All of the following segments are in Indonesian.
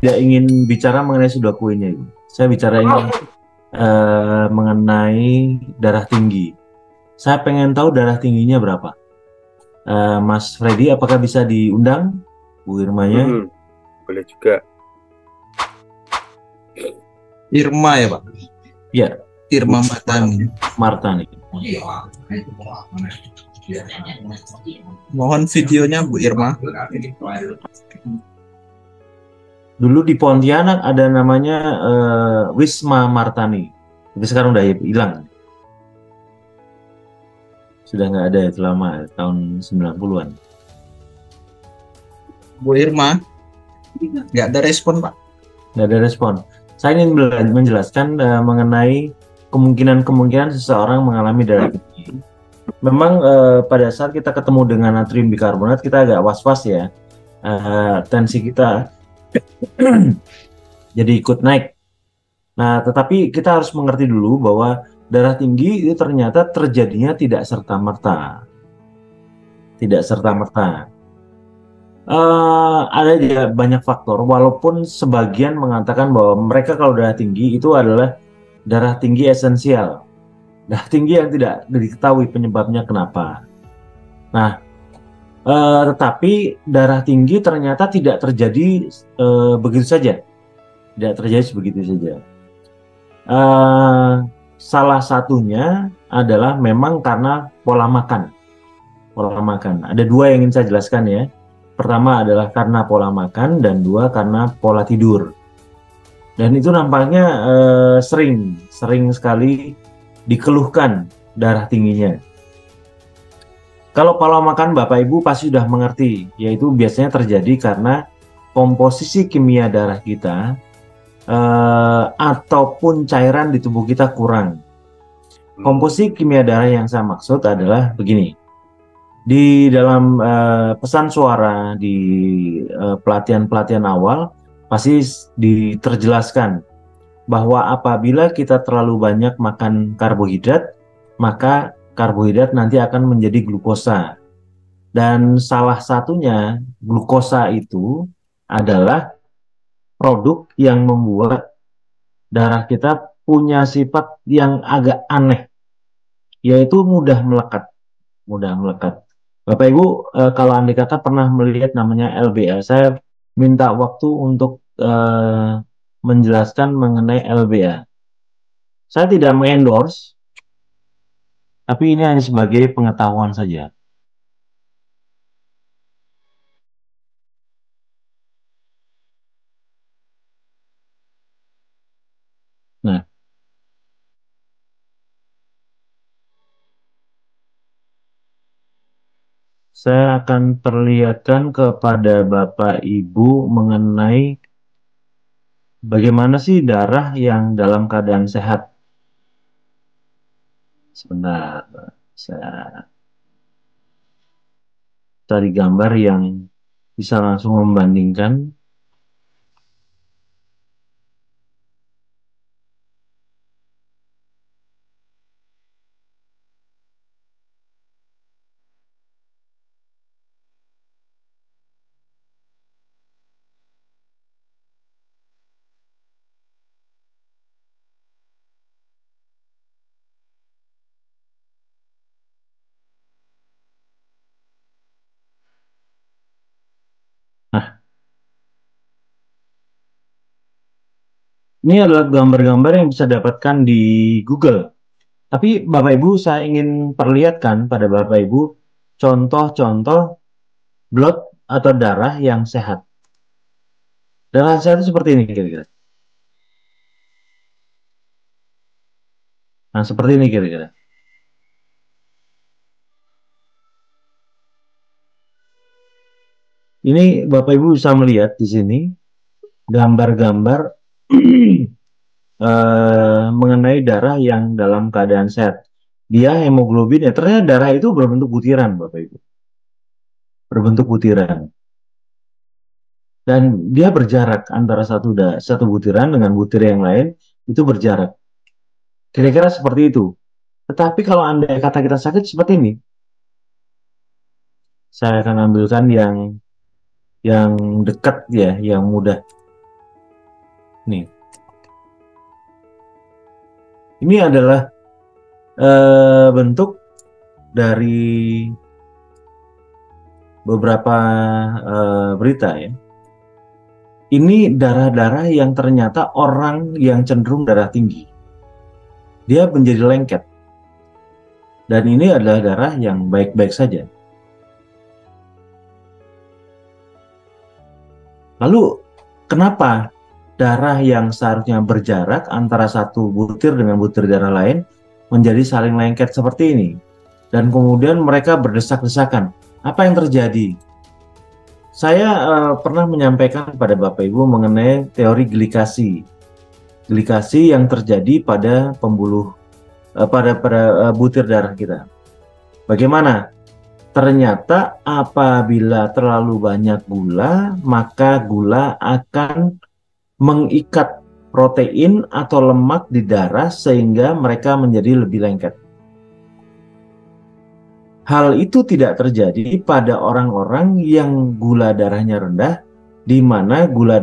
tidak ingin bicara mengenai sudoku ini. Saya bicara ini mengenai darah tinggi. Saya pengen tahu darah tingginya berapa. Mas Freddy, apakah bisa diundang Bu Irmanya? Boleh juga. Irma ya Pak? Ya. Irma Martani. Martani. Mohon videonya Bu Irma. Dulu di Pontianak ada namanya Wisma Martani. Tapi sekarang udah hilang. Sudah nggak ada itu lama, tahun 90-an. Bu Irma, nggak ada respon Pak? Nggak ada respon. Saya ingin menjelaskan mengenai kemungkinan seseorang mengalami darah tinggi. Memang pada saat kita ketemu dengan natrium bikarbonat, kita agak was-was ya. Tensi kita jadi ikut naik. Nah, tetapi kita harus mengerti dulu bahwa darah tinggi itu ternyata terjadinya tidak serta-merta. Tidak serta-merta. Ada juga banyak faktor, walaupun sebagian mengatakan bahwa mereka kalau darah tinggi itu adalah darah tinggi esensial. Darah tinggi yang tidak diketahui penyebabnya kenapa. Nah, tetapi darah tinggi ternyata tidak terjadi begitu saja. Tidak terjadi begitu saja. Salah satunya adalah memang karena pola makan. Pola makan. Ada dua yang ingin saya jelaskan ya. Pertama adalah karena pola makan dan dua karena pola tidur. Dan itu nampaknya sering sekali dikeluhkan darah tingginya. Kalau pola makan Bapak Ibu pasti sudah mengerti, yaitu biasanya terjadi karena komposisi kimia darah kita ataupun cairan di tubuh kita kurang. Komposisi kimia darah yang saya maksud adalah begini. Di dalam pesan suara di pelatihan-pelatihan awal pasti terjelaskan bahwa apabila kita terlalu banyak makan karbohidrat, maka karbohidrat nanti akan menjadi glukosa. Dan salah satunya glukosa itu adalah produk yang membuat darah kita punya sifat yang agak aneh, yaitu mudah melekat. Bapak Ibu, kalau andai kata pernah melihat namanya LBA, saya minta waktu untuk menjelaskan mengenai LBA. Saya tidak mengendorse, tapi ini hanya sebagai pengetahuan saja. Nah, saya akan perlihatkan kepada Bapak Ibu mengenai bagaimana sih darah yang dalam keadaan sehat. Sebentar, saya cari gambar yang bisa langsung membandingkan. Nah, ini adalah gambar-gambar yang bisa dapatkan di Google. Tapi Bapak Ibu, saya ingin perlihatkan pada Bapak Ibu contoh-contoh blood atau darah yang sehat. Darah sehat itu seperti ini kira-kira. Nah, seperti ini kira-kira. Ini Bapak Ibu bisa melihat di sini gambar-gambar mengenai darah yang dalam keadaan sehat. Dia hemoglobinnya, ternyata darah itu berbentuk butiran, Bapak Ibu. Berbentuk butiran. Dan dia berjarak antara satu butiran dengan butir yang lain, itu berjarak. Kira-kira seperti itu. Tetapi kalau andai kata kita sakit seperti ini, saya akan ambilkan yang dekat ya, yang mudah. Nih, ini adalah bentuk dari beberapa berita ya. Ini darah-darah yang ternyata orang yang cenderung darah tinggi, dia menjadi lengket. Dan ini adalah darah yang baik-baik saja. Lalu kenapa darah yang seharusnya berjarak antara satu butir dengan butir darah lain menjadi saling lengket seperti ini? Dan kemudian mereka berdesak-desakan. Apa yang terjadi? Saya pernah menyampaikan kepada Bapak Ibu mengenai teori glikasi. Glikasi yang terjadi pada pembuluh pada butir darah kita. Bagaimana? Ternyata apabila terlalu banyak gula, maka gula akan mengikat protein atau lemak di darah sehingga mereka menjadi lebih lengket. Hal itu tidak terjadi pada orang-orang yang gula darahnya rendah, di mana gula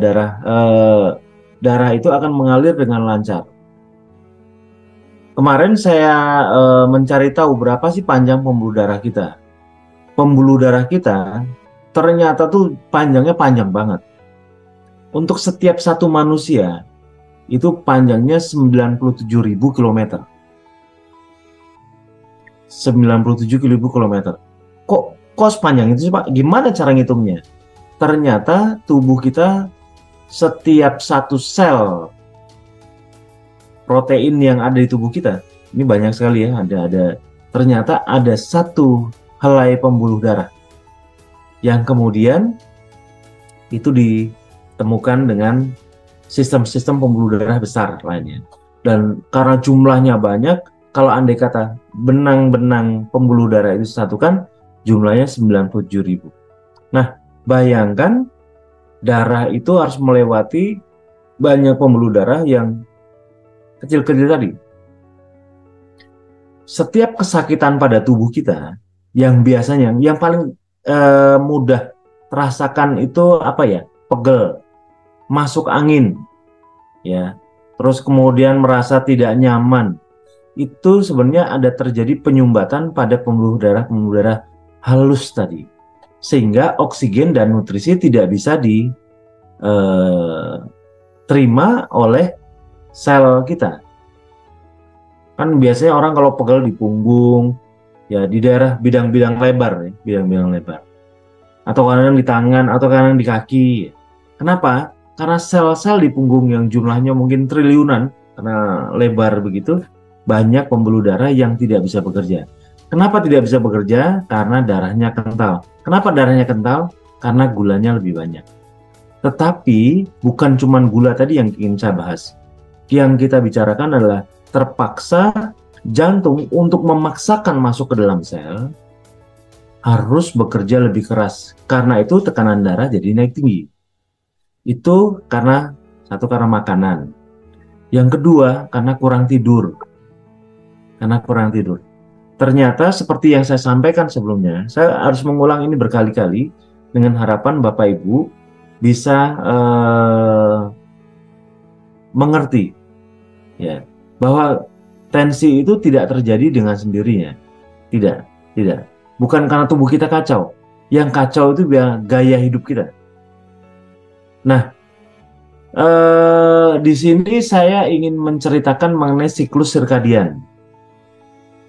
darah itu akan mengalir dengan lancar. Kemarin saya mencari tahu berapa sih panjang pembuluh darah kita. Pembuluh darah kita ternyata tuh panjangnya panjang banget. Untuk setiap satu manusia itu panjangnya 97.000 km. 97.000 km. Kok sepanjang itu sih Pak? Gimana cara ngitungnya? Ternyata tubuh kita setiap satu sel protein yang ada di tubuh kita, ini banyak sekali ya, ternyata ada satu helai pembuluh darah yang kemudian itu ditemukan dengan sistem-sistem pembuluh darah besar lainnya. Dan karena jumlahnya banyak, kalau andai kata benang-benang pembuluh darah itu disatukan, jumlahnya 97.000. Nah, bayangkan darah itu harus melewati banyak pembuluh darah yang kecil-kecil tadi. Setiap kesakitan pada tubuh kita, yang biasanya, yang paling mudah terasakan itu apa ya? Pegel, masuk angin, ya. Terus kemudian merasa tidak nyaman. Itu sebenarnya ada terjadi penyumbatan pada pembuluh darah halus tadi, sehingga oksigen dan nutrisi tidak bisa diterima oleh sel kita. Kan biasanya orang kalau pegel di punggung, ya di daerah bidang-bidang lebar, ya, bidang-bidang lebar, atau kadang di tangan, atau kadang di kaki. Kenapa? Karena sel-sel di punggung yang jumlahnya mungkin triliunan, karena lebar begitu, banyak pembuluh darah yang tidak bisa bekerja. Kenapa tidak bisa bekerja? Karena darahnya kental. Kenapa darahnya kental? Karena gulanya lebih banyak. Tetapi bukan cuma gula tadi yang ingin saya bahas. Yang kita bicarakan adalah terpaksa jantung untuk memaksakan masuk ke dalam sel harus bekerja lebih keras. Karena itu tekanan darah jadi naik tinggi. Itu karena karena makanan. Yang kedua, karena kurang tidur. Ternyata seperti yang saya sampaikan sebelumnya, saya harus mengulang ini berkali-kali dengan harapan Bapak Ibu bisa mengerti, ya, bahwa tensi itu tidak terjadi dengan sendirinya. Tidak. Bukan karena tubuh kita kacau. Yang kacau itu gaya hidup kita. Nah, di sini saya ingin menceritakan mengenai siklus sirkadian.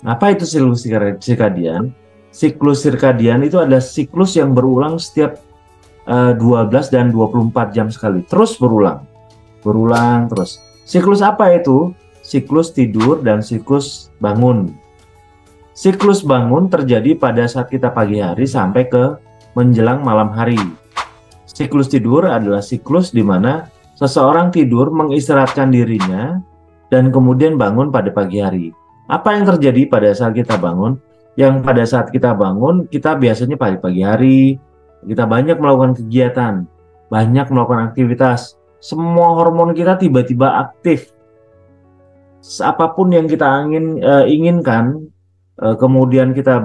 Apa itu siklus sirkadian? Siklus sirkadian itu adalah siklus yang berulang setiap 12 dan 24 jam sekali. Terus berulang terus. Siklus apa itu? Siklus tidur dan siklus bangun. Siklus bangun terjadi pada saat kita pagi hari sampai ke menjelang malam hari. Siklus tidur adalah siklus di mana seseorang tidur mengistirahatkan dirinya dan kemudian bangun pada pagi hari. Apa yang terjadi pada saat kita bangun? Yang pada saat kita bangun, kita biasanya pagi hari, kita banyak melakukan kegiatan, banyak melakukan aktivitas. Semua hormon kita tiba-tiba aktif. Apapun yang kita inginkan, kemudian kita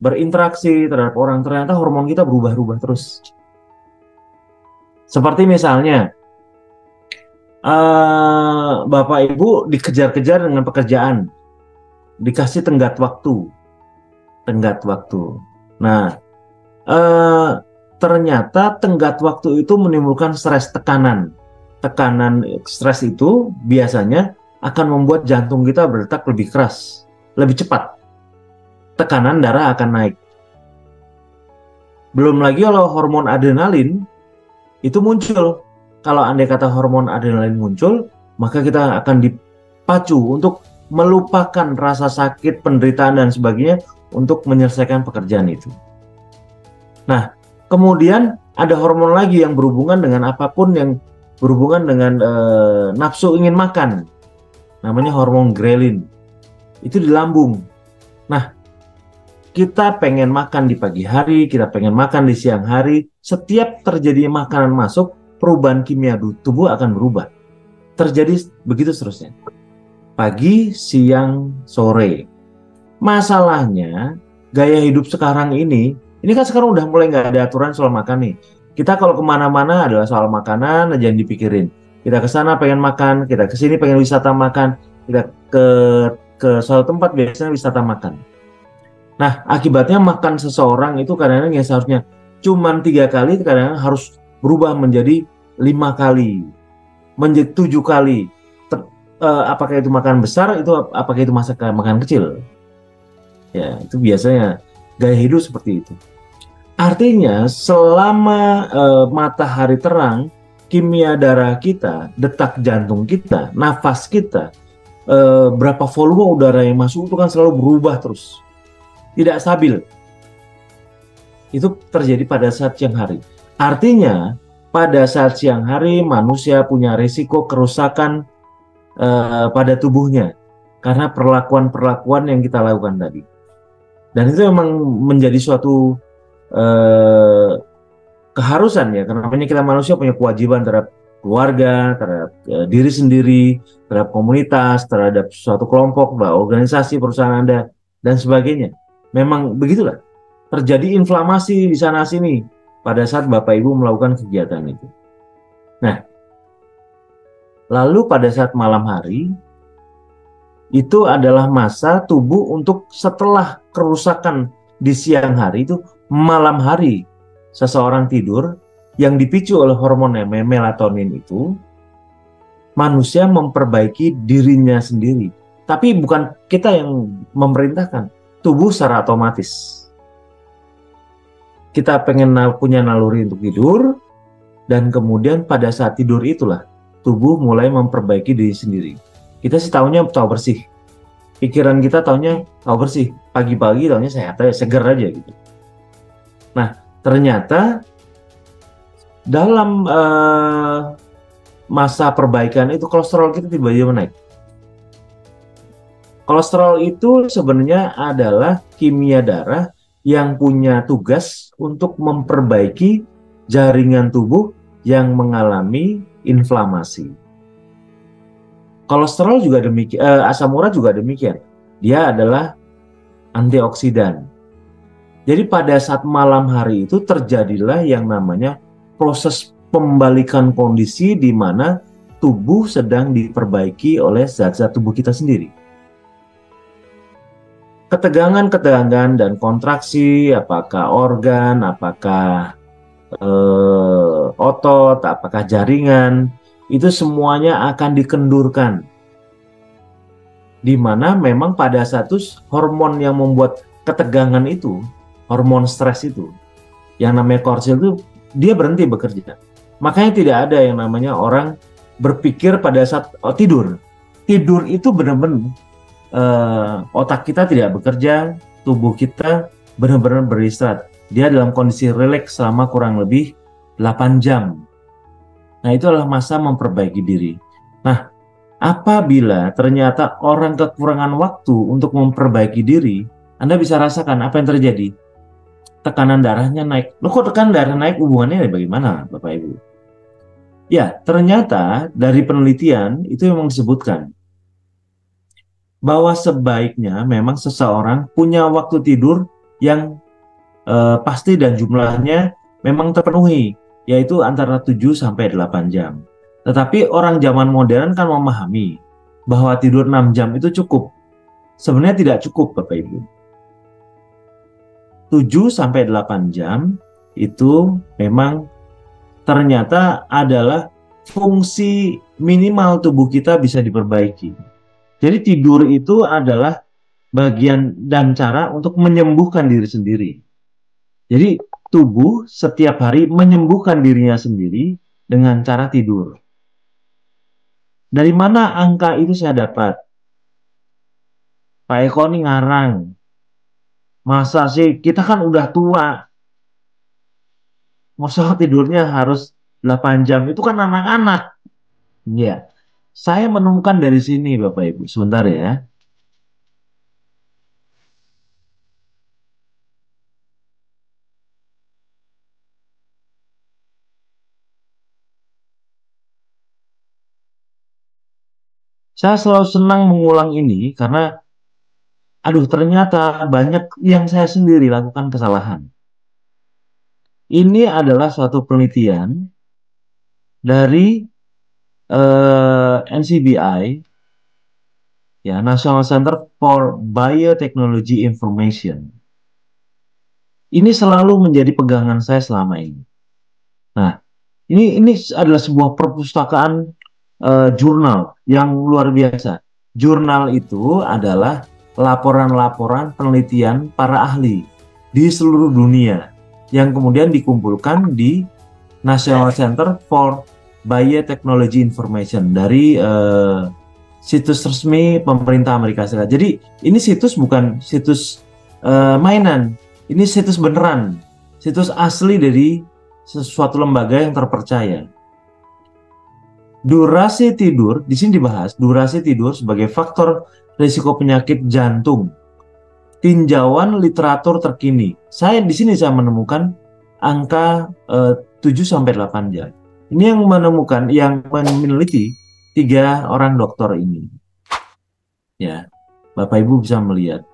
berinteraksi terhadap orang, ternyata hormon kita berubah-ubah terus. Seperti misalnya, Bapak Ibu dikejar-kejar dengan pekerjaan, dikasih tenggat waktu. Nah, ternyata tenggat waktu itu menimbulkan stres, tekanan. Tekanan stres itu biasanya akan membuat jantung kita berdetak lebih keras, lebih cepat. Tekanan darah akan naik. Belum lagi kalau hormon adrenalin itu muncul. Kalau andai kata hormon adrenalin muncul, maka kita akan dipacu untuk melupakan rasa sakit, penderitaan, dan sebagainya untuk menyelesaikan pekerjaan itu. Nah, kemudian ada hormon lagi yang berhubungan dengan apapun yang berhubungan dengan nafsu ingin makan. Namanya hormon ghrelin. Itu di lambung. Nah, kita pengen makan di pagi hari, kita pengen makan di siang hari. Setiap terjadi makanan masuk, perubahan kimia tubuh akan berubah. Terjadi begitu seterusnya. Pagi, siang, sore. Masalahnya, gaya hidup sekarang ini kan sekarang udah mulai nggak ada aturan soal makan nih. Kita kalau kemana-mana adalah soal makanan aja yang dipikirin. Kita ke sana pengen makan, kita ke sini pengen wisata makan, kita ke suatu tempat biasanya wisata makan. Nah, akibatnya makan seseorang itu kadang-kadang yang seharusnya cuma 3 kali, kadang-kadang harus berubah menjadi 5 kali, menjadi 7 kali. Apakah itu makan besar, apakah itu makan kecil? Ya, itu biasanya gaya hidup seperti itu. Artinya selama matahari terang, kimia darah kita, detak jantung kita, nafas kita, berapa volume udara yang masuk itu kan selalu berubah terus. Tidak stabil. Itu terjadi pada saat siang hari. Artinya pada saat siang hari manusia punya risiko kerusakan pada tubuhnya karena perlakuan-perlakuan yang kita lakukan tadi. Dan itu memang menjadi suatu keharusan ya, karena kita manusia punya kewajiban terhadap keluarga, terhadap diri sendiri, terhadap komunitas, terhadap suatu kelompok, organisasi, perusahaan Anda, dan sebagainya. Memang begitulah. Terjadi inflamasi di sana-sini pada saat Bapak Ibu melakukan kegiatan itu. Nah, lalu pada saat malam hari, itu adalah masa tubuh untuk setelah kerusakan di siang hari itu, malam hari seseorang tidur yang dipicu oleh hormon melatonin itu, manusia memperbaiki dirinya sendiri. Tapi bukan kita yang memerintahkan, tubuh secara otomatis. Kita pengen punya naluri untuk tidur, dan kemudian pada saat tidur itulah tubuh mulai memperbaiki diri sendiri. Kita sih taunya tahu bersih. Pikiran kita taunya tahu bersih. Pagi-pagi taunya sehat aja, seger aja gitu. Nah, ternyata dalam masa perbaikan itu kolesterol kita tiba-tiba naik. Kolesterol itu sebenarnya adalah kimia darah yang punya tugas untuk memperbaiki jaringan tubuh yang mengalami inflamasi. Kolesterol juga demikian, asam urat juga demikian. Dia adalah antioksidan. Jadi pada saat malam hari itu terjadilah yang namanya proses pembalikan kondisi di mana tubuh sedang diperbaiki oleh zat-zat tubuh kita sendiri. Ketegangan dan kontraksi, apakah organ, apakah otot, apakah jaringan, itu semuanya akan dikendurkan. Di mana memang pada saat itu hormon yang membuat ketegangan itu, hormon stres itu, yang namanya kortisol itu, dia berhenti bekerja. Makanya tidak ada yang namanya orang berpikir pada saat tidur. Tidur itu benar-benar otak kita tidak bekerja, tubuh kita benar-benar beristirahat. Dia dalam kondisi rileks selama kurang lebih 8 jam. Nah, itu adalah masa memperbaiki diri. Nah, apabila ternyata orang kekurangan waktu untuk memperbaiki diri, Anda bisa rasakan apa yang terjadi. Tekanan darahnya naik. Loh, kok tekanan darah naik, hubungannya bagaimana, Bapak Ibu? Ya, ternyata dari penelitian itu memang disebutkan bahwa sebaiknya memang seseorang punya waktu tidur yang pasti dan jumlahnya memang terpenuhi, yaitu antara 7 sampai 8 jam. Tetapi orang zaman modern kan memahami bahwa tidur 6 jam itu cukup. Sebenarnya tidak cukup, Bapak Ibu. 7-8 jam itu memang ternyata adalah fungsi minimal tubuh kita bisa diperbaiki. Jadi tidur itu adalah bagian dan cara untuk menyembuhkan diri sendiri. Jadi tubuh setiap hari menyembuhkan dirinya sendiri dengan cara tidur. Dari mana angka itu saya dapat? Pak Eko ini ngarang. Masa sih kita kan udah tua. Masa tidurnya harus 8 jam? Itu kan anak-anak. Ya, saya menemukan dari sini Bapak Ibu. Sebentar ya. Saya selalu senang mengulang ini karena aduh ternyata banyak yang saya sendiri lakukan kesalahan. Ini adalah suatu penelitian dari NCBI, ya National Center for Biotechnology Information. Ini selalu menjadi pegangan saya selama ini. Nah, ini adalah sebuah perpustakaan jurnal yang luar biasa. Jurnal itu adalah laporan-laporan penelitian para ahli di seluruh dunia yang kemudian dikumpulkan di National Center for Biotechnology Information dari situs resmi pemerintah Amerika Serikat. Jadi ini situs bukan situs mainan, ini situs beneran, situs asli dari sesuatu lembaga yang terpercaya. Durasi tidur, di sini dibahas durasi tidur sebagai faktor risiko penyakit jantung. Tinjauan literatur terkini. Saya di sini saya menemukan angka 7-8 jam. Ini yang menemukan, yang meneliti 3 orang dokter ini. Ya, Bapak Ibu bisa melihat.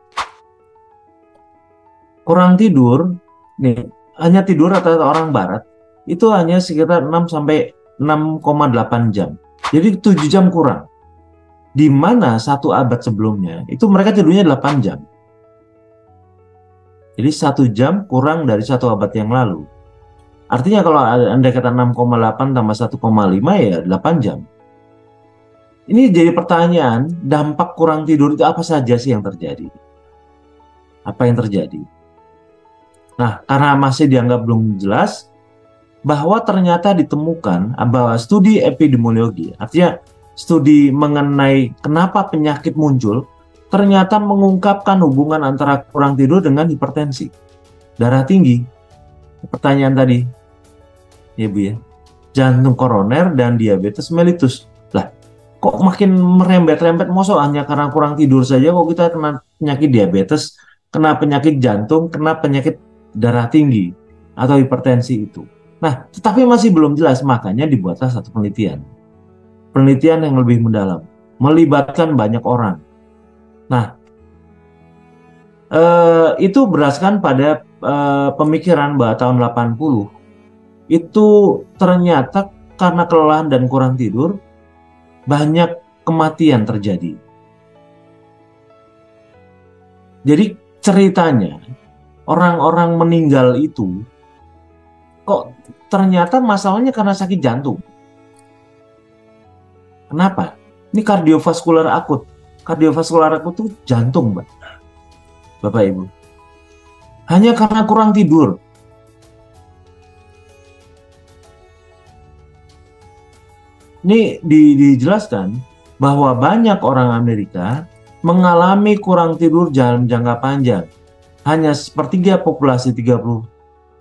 Kurang tidur, nih, hanya tidur rata-rata orang barat itu hanya sekitar 6,8 jam. Jadi 7 jam kurang. Di mana 1 abad sebelumnya itu mereka tidurnya 8 jam. Jadi 1 jam kurang dari 1 abad yang lalu. Artinya kalau Anda kata 6,8 tambah 1,5 ya 8 jam. Ini jadi pertanyaan, dampak kurang tidur itu apa saja sih yang terjadi? Apa yang terjadi? Nah, karena masih dianggap belum jelas, bahwa ternyata ditemukan bahwa studi epidemiologi, artinya studi mengenai kenapa penyakit muncul, ternyata mengungkapkan hubungan antara kurang tidur dengan hipertensi, darah tinggi. Pertanyaan tadi, ya Bu ya, jantung koroner dan diabetes mellitus. Lah, kok makin merembet-rembet, masa hanya karena kurang tidur saja kok kita kena penyakit diabetes, kena penyakit jantung, kena penyakit darah tinggi atau hipertensi itu. Nah, tetapi masih belum jelas, makanya dibuatlah satu penelitian. Penelitian yang lebih mendalam, melibatkan banyak orang. Nah, itu berdasarkan pada pemikiran bahwa tahun 80, itu ternyata karena kelelahan dan kurang tidur, banyak kematian terjadi. Jadi ceritanya, orang-orang meninggal itu, kok ternyata masalahnya karena sakit jantung. Kenapa? Ini kardiovaskular akut. Kardiovaskular akut itu jantung, Bapak Ibu. Hanya karena kurang tidur. Ini dijelaskan bahwa banyak orang Amerika mengalami kurang tidur dalam jangka panjang. Hanya sepertiga populasi 37%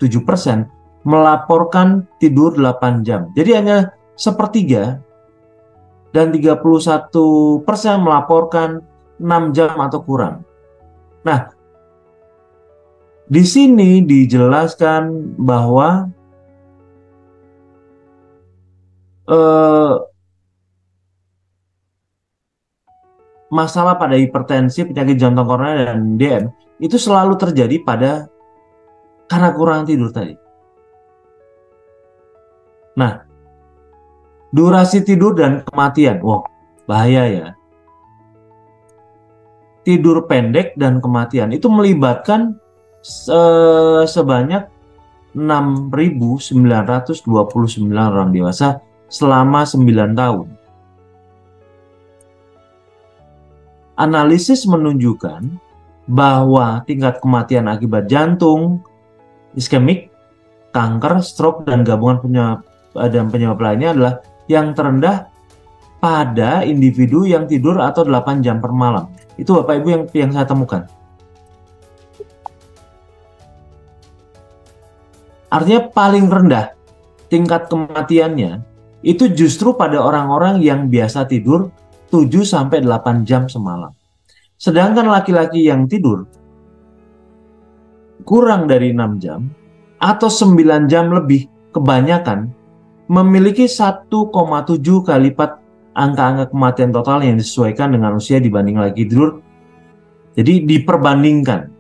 melaporkan tidur 8 jam. Jadi hanya sepertiga, dan 31% melaporkan 6 jam atau kurang. Nah, di sini dijelaskan bahwa masalah pada hipertensi, penyakit jantung koroner dan DM itu selalu terjadi karena kurang tidur tadi. Nah, Durasi tidur dan kematian. Wow, bahaya ya. Tidur pendek dan kematian itu melibatkan sebanyak 6.929 orang dewasa selama 9 tahun. Analisis menunjukkan bahwa tingkat kematian akibat jantung, iskemik, kanker, stroke, dan gabungan penyebab lainnya adalah yang terendah pada individu yang tidur atau 8 jam per malam. Itu Bapak Ibu yang saya temukan. Artinya paling rendah tingkat kematiannya itu justru pada orang-orang yang biasa tidur 7-8 jam semalam. Sedangkan laki-laki yang tidur kurang dari 6 jam atau 9 jam lebih kebanyakan memiliki 1,7 kali lipat angka-angka kematian total yang disesuaikan dengan usia dibanding laki tidur. Jadi diperbandingkan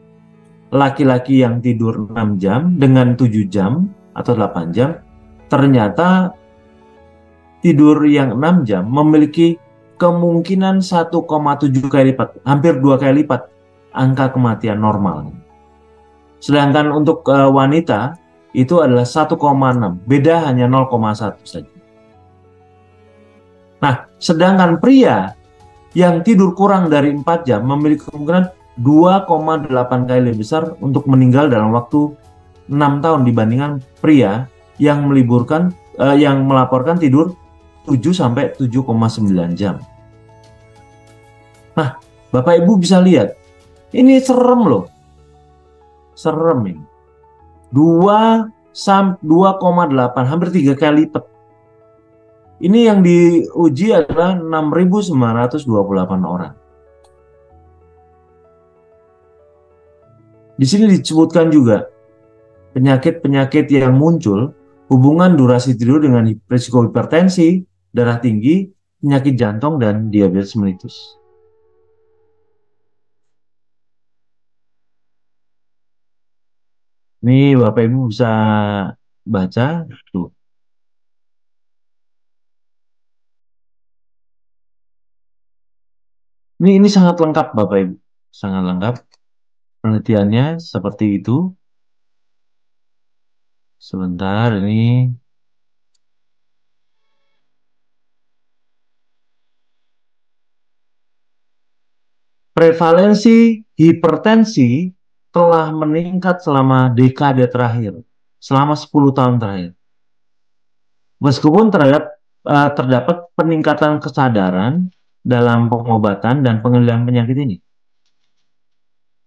laki-laki yang tidur 6 jam dengan 7 jam atau 8 jam, ternyata tidur yang 6 jam memiliki kemungkinan 1,7 kali lipat, hampir 2 kali lipat angka kematian normal. Sedangkan untuk wanita itu adalah 1,6, beda hanya 0,1 saja. Nah, sedangkan pria yang tidur kurang dari 4 jam memiliki kemungkinan 2,8 kali lebih besar untuk meninggal dalam waktu 6 tahun dibandingkan pria yang melaporkan tidur 7-7,9 jam. Nah, Bapak Ibu bisa lihat, ini serem loh. Serem ini. 2,8, hampir 3 kali lipat. Ini yang diuji adalah 6.928 orang. Di sini disebutkan juga penyakit-penyakit yang muncul, hubungan durasi tidur dengan risiko hipertensi, darah tinggi, penyakit jantung, dan diabetes mellitus. Ini Bapak Ibu bisa baca tuh. Ini sangat lengkap Bapak Ibu, sangat lengkap. Penelitiannya seperti itu. Sebentar ini. Prevalensi hipertensi telah meningkat selama dekade terakhir, selama 10 tahun terakhir. Meskipun terdapat peningkatan kesadaran dalam pengobatan dan pengendalian penyakit ini.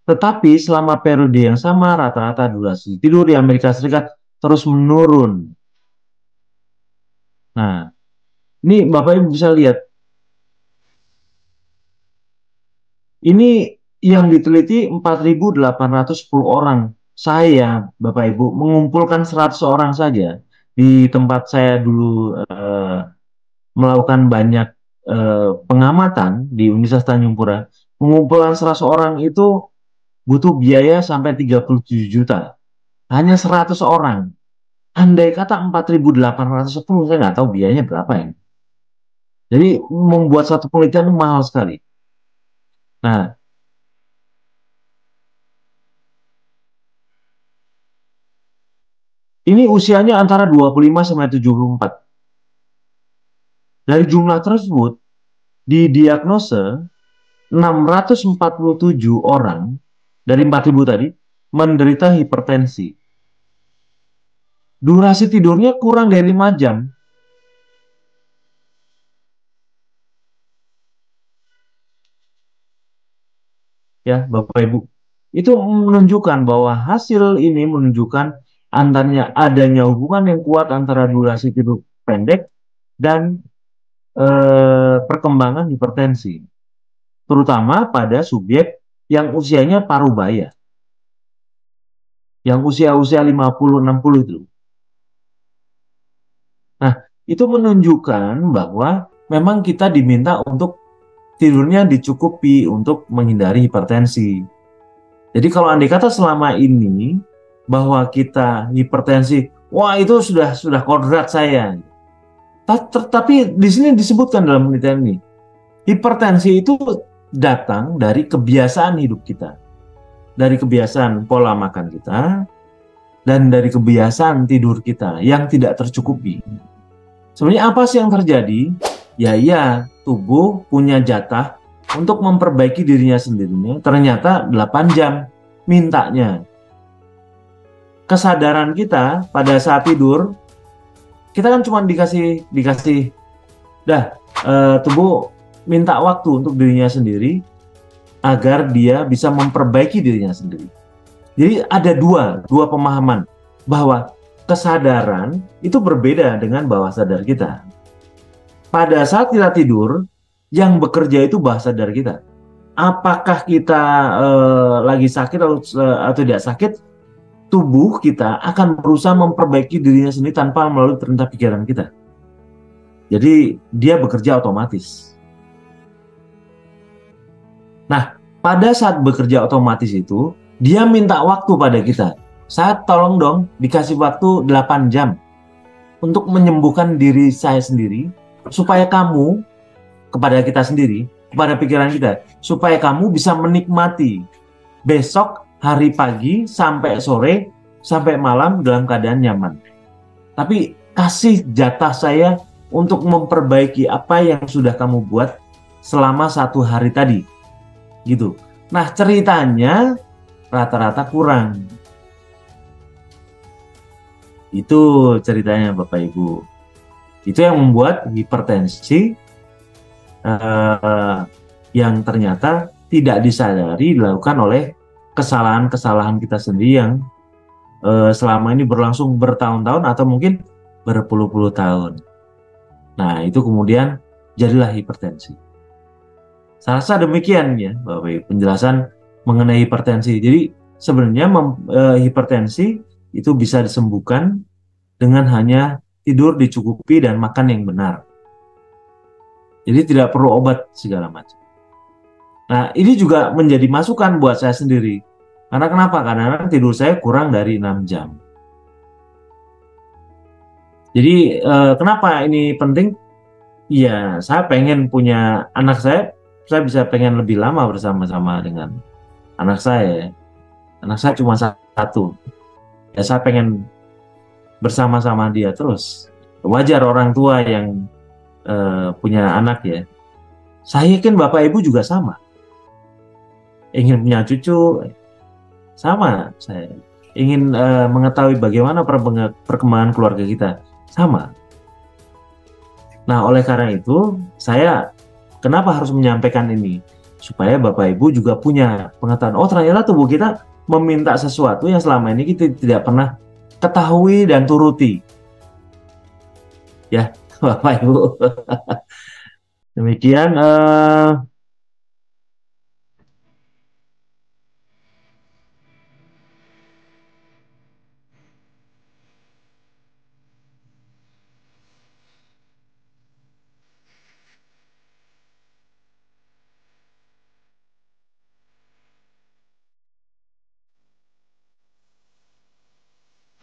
Tetapi selama periode yang sama, rata-rata durasi tidur di Amerika Serikat terus menurun. Nah, ini Bapak Ibu bisa lihat. Ini yang diteliti 4.810 orang. Saya, Bapak Ibu, mengumpulkan 100 orang saja. Di tempat saya dulu melakukan banyak pengamatan di Universitas Tanjung Pura. Mengumpulkan 100 orang itu butuh biaya sampai 37 juta. Hanya 100 orang. Andai kata 4.810, saya nggak tahu biayanya berapa ya. Jadi membuat satu penelitian itu mahal sekali. Nah, ini usianya antara 25 sampai 74. Dari jumlah tersebut, didiagnosa 647 orang dari 4.000 tadi menderita hipertensi. Durasi tidurnya kurang dari 5 jam. Ya, Bapak Ibu. Itu menunjukkan bahwa hasil ini menunjukkan adanya hubungan yang kuat antara durasi tidur pendek dan perkembangan hipertensi. Terutama pada subjek yang usianya parubaya. Yang usia-usia 50-60 itu. Nah, itu menunjukkan bahwa memang kita diminta untuk tidurnya dicukupi untuk menghindari hipertensi. Jadi kalau andai kata selama ini bahwa kita hipertensi, wah itu sudah kodrat saya. Tapi di sini disebutkan dalam penelitian ini, hipertensi itu datang dari kebiasaan hidup kita, dari kebiasaan pola makan kita, dan dari kebiasaan tidur kita yang tidak tercukupi. Sebenarnya apa sih yang terjadi? Ya, tubuh punya jatah untuk memperbaiki dirinya sendirinya, ternyata 8 jam mintanya. Kesadaran kita pada saat tidur, kita kan cuma dikasih tubuh minta waktu untuk dirinya sendiri agar dia bisa memperbaiki dirinya sendiri. Jadi ada dua pemahaman bahwa kesadaran itu berbeda dengan bawah sadar kita. Pada saat kita tidur, yang bekerja itu bawah sadar kita. Apakah kita lagi sakit atau tidak sakit, tubuh kita akan berusaha memperbaiki dirinya sendiri tanpa melalui perintah pikiran kita. Jadi dia bekerja otomatis. Nah, pada saat bekerja otomatis itu, dia minta waktu pada kita. Saya tolong dong dikasih waktu 8 jam untuk menyembuhkan diri saya sendiri, supaya kamu, kepada kita sendiri, kepada pikiran kita, supaya kamu bisa menikmati besok hari pagi sampai sore sampai malam dalam keadaan nyaman. Tapi kasih jatah saya untuk memperbaiki apa yang sudah kamu buat selama 1 hari tadi, gitu. Nah, ceritanya rata-rata kurang. Itu ceritanya Bapak Ibu. Itu yang membuat hipertensi yang ternyata tidak disadari dilakukan oleh kesalahan-kesalahan kita sendiri yang selama ini berlangsung bertahun-tahun atau mungkin berpuluh-puluh tahun. Nah, itu kemudian jadilah hipertensi. Saya rasa demikian ya Bapak Ibu, penjelasan mengenai hipertensi. Jadi sebenarnya hipertensi itu bisa disembuhkan dengan hanya tidur dicukupi dan makan yang benar. Jadi tidak perlu obat segala macam. Nah, ini juga menjadi masukan buat saya sendiri. Karena kenapa? Karena tidur saya kurang dari 6 jam. Jadi kenapa ini penting? Ya, saya pengen punya anak saya bisa pengen lebih lama bersama-sama dengan anak saya. Anak saya cuma 1. Ya, saya pengen bersama-sama dia terus. Wajar orang tua yang punya anak ya. Saya yakin Bapak Ibu juga sama. Ingin punya cucu, sama saya. Ingin mengetahui bagaimana perkembangan keluarga kita, sama. Nah, oleh karena itu, saya kenapa harus menyampaikan ini? Supaya Bapak Ibu juga punya pengetahuan, oh ternyata tubuh kita meminta sesuatu yang selama ini kita tidak pernah ketahui dan turuti. Ya, Bapak Ibu. Demikian